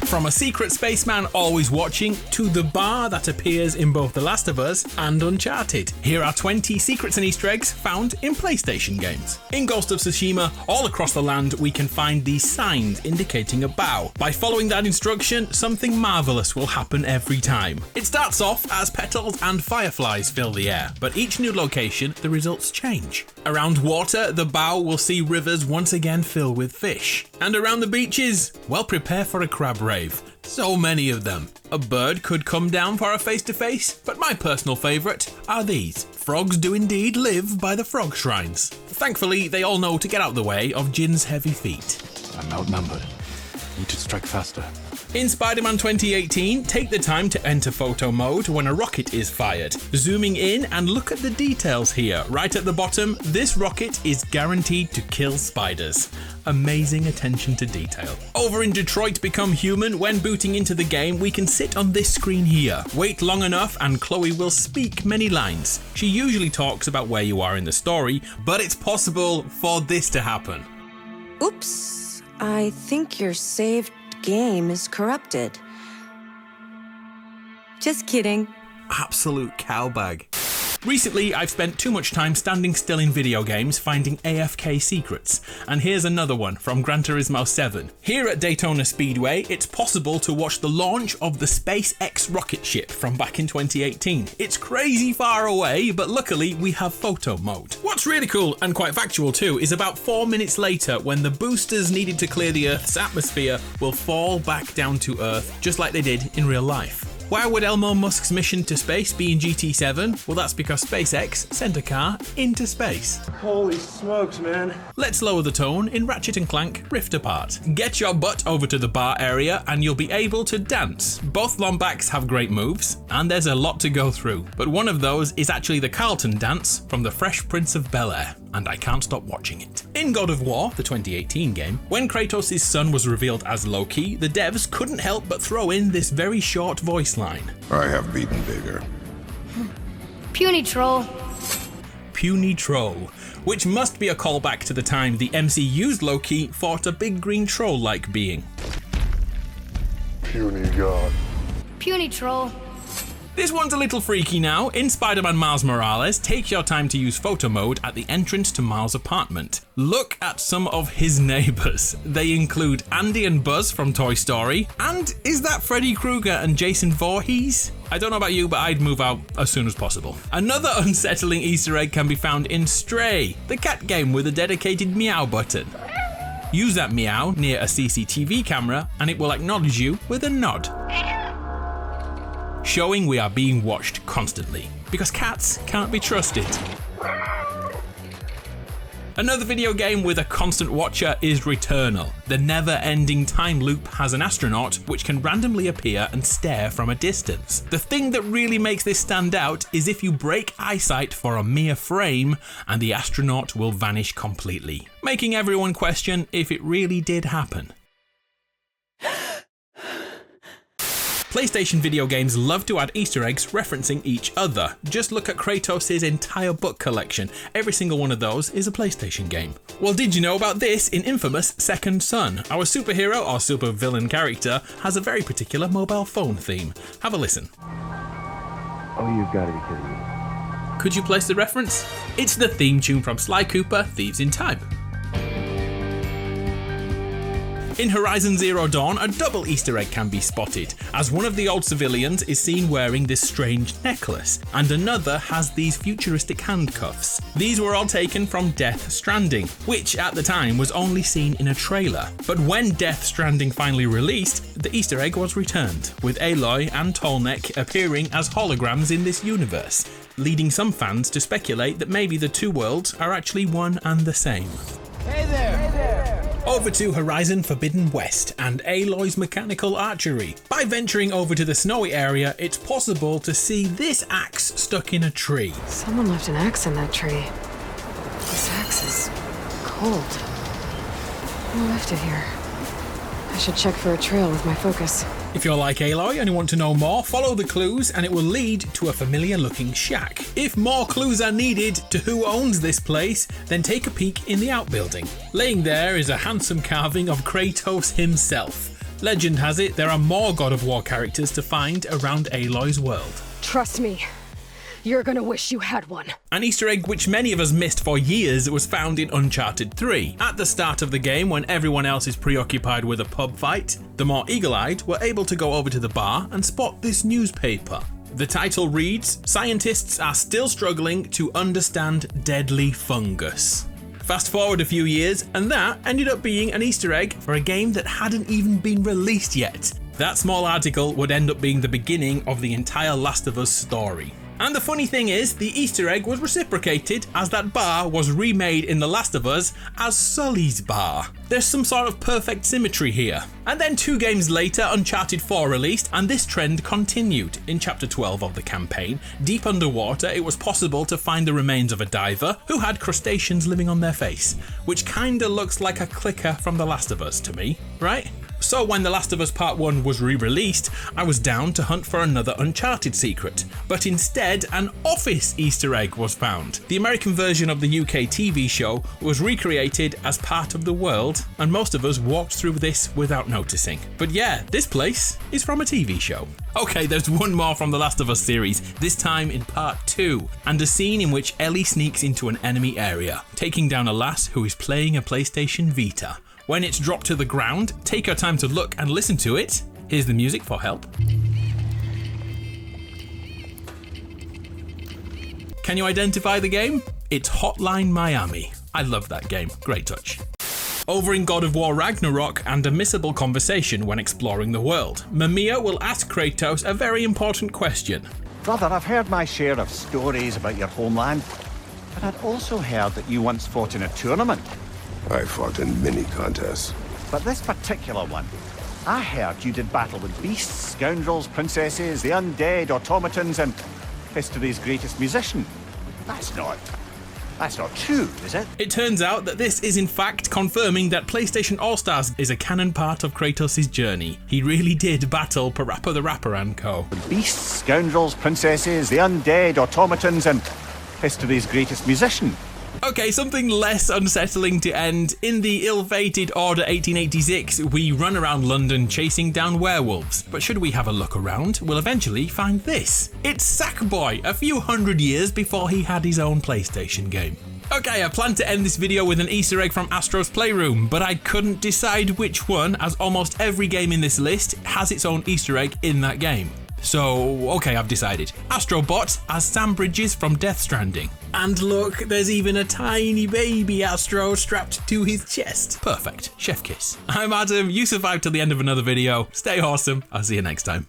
From a secret spaceman always watching to the bar that appears in both The Last of Us and Uncharted. Here are 20 secrets and Easter eggs found in PlayStation games. In Ghost of Tsushima, all across the land we can find these signs indicating a bow. By following that instruction, something marvellous will happen every time. It starts off as petals and fireflies fill the air, but each new location the results change. Around water, the bow will see rivers once again fill with fish. And around the beaches, well, prepare for a crab rave. So many of them. A bird could come down for a face-to-face, but my personal favourite are these. Frogs do indeed live by the frog shrines. Thankfully, they all know to get out of the way of Jin's heavy feet. I'm outnumbered. Need to strike faster. In Spider-Man 2018, take the time to enter photo mode when a rocket is fired. Zooming in and look at the details here. Right at the bottom, this rocket is guaranteed to kill spiders. Amazing attention to detail. Over in Detroit Become Human, when booting into the game, we can sit on this screen here. Wait long enough and Chloe will speak many lines. She usually talks about where you are in the story, but it's possible for this to happen. Oops, I think your saved game is corrupted. Just kidding. Absolute cowbag. Recently, I've spent too much time standing still in video games finding AFK secrets, and here's another one from Gran Turismo 7. Here at Daytona Speedway, it's possible to watch the launch of the SpaceX rocket ship from back in 2018. It's crazy far away, but luckily we have photo mode. What's really cool, and quite factual too, is about 4 minutes later, when the boosters needed to clear the Earth's atmosphere will fall back down to Earth, just like they did in real life. Why would Elon Musk's mission to space be in GT7? Well, that's because SpaceX sent a car into space. Holy smokes, man. Let's lower the tone in Ratchet & Clank Rift Apart. Get your butt over to the bar area and you'll be able to dance. Both Lombacs have great moves, and there's a lot to go through. But one of those is actually the Carlton dance from The Fresh Prince of Bel-Air, and I can't stop watching it. In God of War, the 2018 game, when Kratos' son was revealed as Loki, the devs couldn't help but throw in this very short voice line. I have beaten bigger. Puny troll. Puny troll, which must be a callback to the time the MCU's Loki fought a big green troll-like being. Puny god. Puny troll. This one's a little freaky now. In Spider-Man Miles Morales, take your time to use photo mode at the entrance to Miles' apartment. Look at some of his neighbours. They include Andy and Buzz from Toy Story. And is that Freddy Krueger and Jason Voorhees? I don't know about you, but I'd move out as soon as possible. Another unsettling Easter egg can be found in Stray, the cat game with a dedicated meow button. Use that meow near a CCTV camera and it will acknowledge you with a nod, showing we are being watched constantly, because cats can't be trusted. Another video game with a constant watcher is Returnal. The never-ending time loop has an astronaut which can randomly appear and stare from a distance. The thing that really makes this stand out is if you break eyesight for a mere frame and the astronaut will vanish completely, making everyone question if it really did happen. PlayStation video games love to add Easter eggs referencing each other. Just look at Kratos' entire book collection. Every single one of those is a PlayStation game. Well, did you know about this in infamous Second Son? Our superhero or supervillain character has a very particular mobile phone theme. Have a listen. Oh, you've got to be kidding me. Could you place the reference? It's the theme tune from Sly Cooper, Thieves in Time. In Horizon Zero Dawn, a double Easter egg can be spotted, as one of the old civilians is seen wearing this strange necklace, and another has these futuristic handcuffs. These were all taken from Death Stranding, which at the time was only seen in a trailer. But when Death Stranding finally released, the Easter egg was returned, with Aloy and Tolnek appearing as holograms in this universe, leading some fans to speculate that maybe the two worlds are actually one and the same. Hey there! Hey there! Over to Horizon Forbidden West and Aloy's mechanical archery. By venturing over to the snowy area, it's possible to see this axe stuck in a tree. Someone left an axe in that tree. This axe is cold. Who left it here? I should check for a trail with my focus. If you're like Aloy and you want to know more, follow the clues and it will lead to a familiar looking shack. If more clues are needed to who owns this place, then take a peek in the outbuilding. Laying there is a handsome carving of Kratos himself. Legend has it there are more God of War characters to find around Aloy's world. Trust me, you're gonna wish you had one. An Easter egg which many of us missed for years was found in Uncharted 3. At the start of the game, when everyone else is preoccupied with a pub fight, the more eagle-eyed were able to go over to the bar and spot this newspaper. The title reads, "Scientists are still struggling to understand deadly fungus." Fast forward a few years, and that ended up being an Easter egg for a game that hadn't even been released yet. That small article would end up being the beginning of the entire Last of Us story. And the funny thing is, the Easter egg was reciprocated as that bar was remade in The Last of Us as Sully's bar. There's some sort of perfect symmetry here. And then 2 games later, Uncharted 4 released, and this trend continued. In Chapter 12 of the campaign, deep underwater, it was possible to find the remains of a diver who had crustaceans living on their face, which kinda looks like a clicker from The Last of Us to me, right? So when The Last of Us Part 1 was re-released, I was down to hunt for another Uncharted secret, but instead an Office Easter egg was found. The American version of the UK TV show was recreated as part of the world, and most of us walked through this without noticing. But yeah, this place is from a TV show. Okay, there's one more from The Last of Us series, this time in Part 2, and a scene in which Ellie sneaks into an enemy area, taking down a lass who is playing a PlayStation Vita. When it's dropped to the ground, take your time to look and listen to it. Here's the music for help. Can you identify the game? It's Hotline Miami. I love that game, great touch. Over in God of War Ragnarok, and a missable conversation when exploring the world, Mamiya will ask Kratos a very important question. Brother, I've heard my share of stories about your homeland, but I'd also heard that you once fought in a tournament. I fought in many contests. But this particular one, I heard you did battle with beasts, scoundrels, princesses, the undead, automatons, and history's greatest musician. That's not true, is it? It turns out that this is in fact confirming that PlayStation All-Stars is a canon part of Kratos' journey. He really did battle Parappa the Rapper and co. Beasts, scoundrels, princesses, the undead, automatons, and history's greatest musician. Okay, something less unsettling to end. In the ill-fated Order 1886, we run around London chasing down werewolves. But should we have a look around, we'll eventually find this. It's Sackboy, a few hundred years before he had his own PlayStation game. Okay, I planned to end this video with an Easter egg from Astro's Playroom, but I couldn't decide which one, as almost every game in this list has its own Easter egg in that game. So, okay, I've decided. Astrobot as Sam Bridges from Death Stranding. And look, there's even a tiny baby Astro strapped to his chest. Perfect. Chef kiss. I'm Adam, you survived till the end of another video. Stay awesome. I'll see you next time.